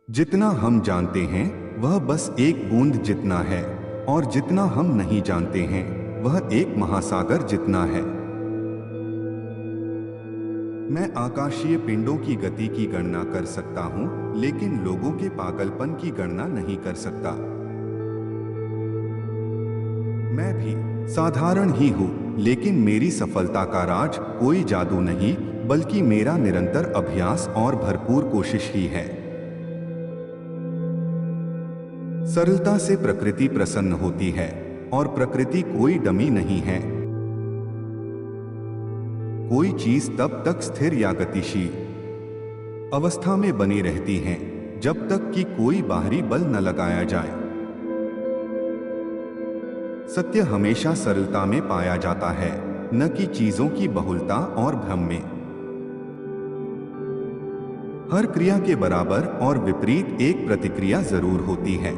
जितना हम जानते हैं वह बस एक बूंद जितना है, और जितना हम नहीं जानते हैं वह एक महासागर जितना है। मैं आकाशीय पिंडों की गति की गणना कर सकता हूं, लेकिन लोगों के पागलपन की गणना नहीं कर सकता। मैं भी साधारण ही हूं, लेकिन मेरी सफलता का राज कोई जादू नहीं, बल्कि मेरा निरंतर अभ्यास और भरपूर कोशिश ही है। सरलता से प्रकृति प्रसन्न होती है, और प्रकृति कोई डमी नहीं है। कोई चीज तब तक स्थिर या गतिशील अवस्था में बनी रहती है जब तक कि कोई बाहरी बल न लगाया जाए। सत्य हमेशा सरलता में पाया जाता है, न कि चीजों की बहुलता और भ्रम में। हर क्रिया के बराबर और विपरीत एक प्रतिक्रिया जरूर होती है।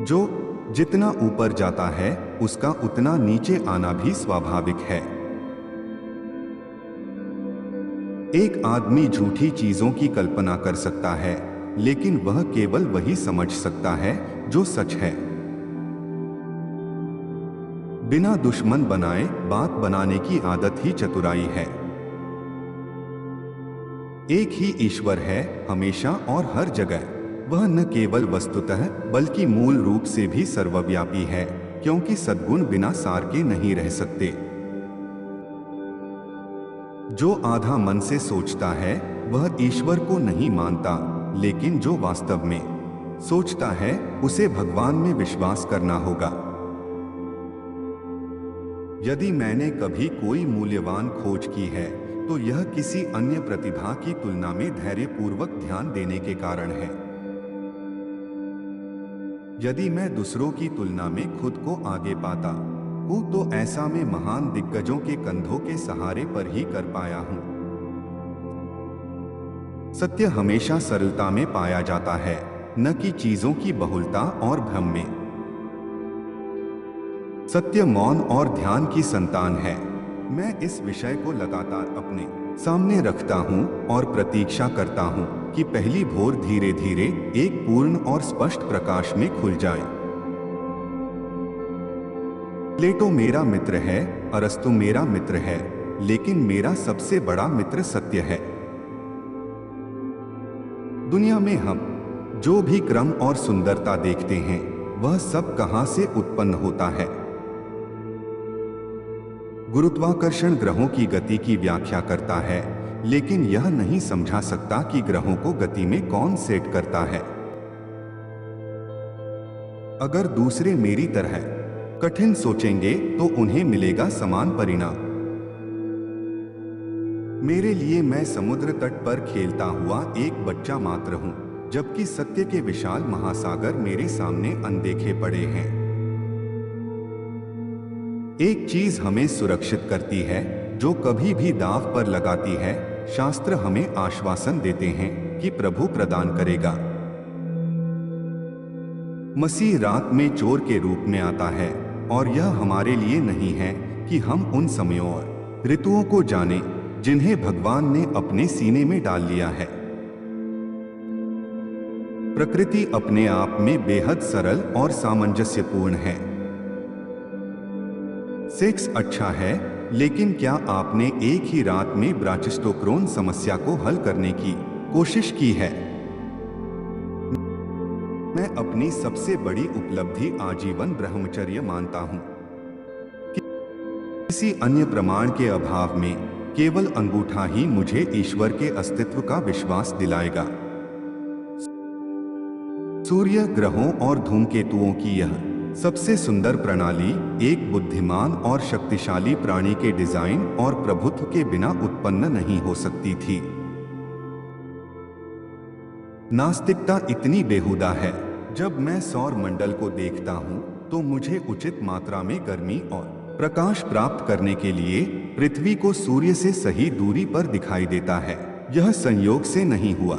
जो जितना ऊपर जाता है उसका उतना नीचे आना भी स्वाभाविक है। एक आदमी झूठी चीजों की कल्पना कर सकता है, लेकिन वह केवल वही समझ सकता है जो सच है। बिना दुश्मन बनाए बात बनाने की आदत ही चतुराई है। एक ही ईश्वर है हमेशा और हर जगह। वह न केवल वस्तुतः बल्कि मूल रूप से भी सर्वव्यापी है, क्योंकि सद्गुण बिना सार के नहीं रह सकते। जो आधा मन से सोचता है वह ईश्वर को नहीं मानता, लेकिन जो वास्तव में सोचता है उसे भगवान में विश्वास करना होगा। यदि मैंने कभी कोई मूल्यवान खोज की है तो यह किसी अन्य प्रतिभा की तुलना में धैर्यपूर्वक ध्यान देने के कारण है। यदि मैं दूसरों की तुलना में खुद को आगे पाता हूं तो ऐसा मैं महान दिग्गजों के कंधों के सहारे पर ही कर पाया हूं। सत्य हमेशा सरलता में पाया जाता है, न कि चीजों की बहुलता और भ्रम में। सत्य मौन और ध्यान की संतान है। मैं इस विषय को लगातार अपने सामने रखता हूं और प्रतीक्षा करता हूं कि पहली भोर धीरे धीरे एक पूर्ण और स्पष्ट प्रकाश में खुल जाए। प्लेटो मेरा मित्र है, अरस्तु मेरा मित्र है, लेकिन मेरा सबसे बड़ा मित्र सत्य है। दुनिया में हम जो भी क्रम और सुंदरता देखते हैं वह सब कहां से उत्पन्न होता है। गुरुत्वाकर्षण ग्रहों की गति की व्याख्या करता है, लेकिन यह नहीं समझा सकता कि ग्रहों को गति में कौन सेट करता है। अगर दूसरे मेरी तरह कठिन सोचेंगे तो उन्हें मिलेगा समान परिणाम। मेरे लिए मैं समुद्र तट पर खेलता हुआ एक बच्चा मात्र हूं, जबकि सत्य के विशाल महासागर मेरे सामने अनदेखे पड़े हैं। एक चीज हमें सुरक्षित करती है जो कभी भी दांव पर लगाती है। शास्त्र हमें आश्वासन देते हैं कि प्रभु प्रदान करेगा। मसीह रात में चोर के रूप में आता है, और यह हमारे लिए नहीं है कि हम उन समयों और ऋतुओं को जानें जिन्हें भगवान ने अपने सीने में डाल लिया है। प्रकृति अपने आप में बेहद सरल और सामंजस्यपूर्ण है। सेक्स अच्छा है, लेकिन क्या आपने एक ही रात में ब्राचिस्टोक्रोन समस्या को हल करने की कोशिश की है? मैं अपनी सबसे बड़ी उपलब्धि आजीवन ब्रह्मचर्य मानता हूं। किसी अन्य प्रमाण के अभाव में केवल अंगूठा ही मुझे ईश्वर के अस्तित्व का विश्वास दिलाएगा। सूर्य, ग्रहों और धूमकेतुओं की यह सबसे सुंदर प्रणाली एक बुद्धिमान और शक्तिशाली प्राणी के डिजाइन और प्रभुत्व के बिना उत्पन्न नहीं हो सकती थी। नास्तिकता इतनी बेहुदा है। जब मैं सौर मंडल को देखता हूं तो मुझे उचित मात्रा में गर्मी और प्रकाश प्राप्त करने के लिए पृथ्वी को सूर्य से सही दूरी पर दिखाई देता है। यह संयोग से नहीं हुआ।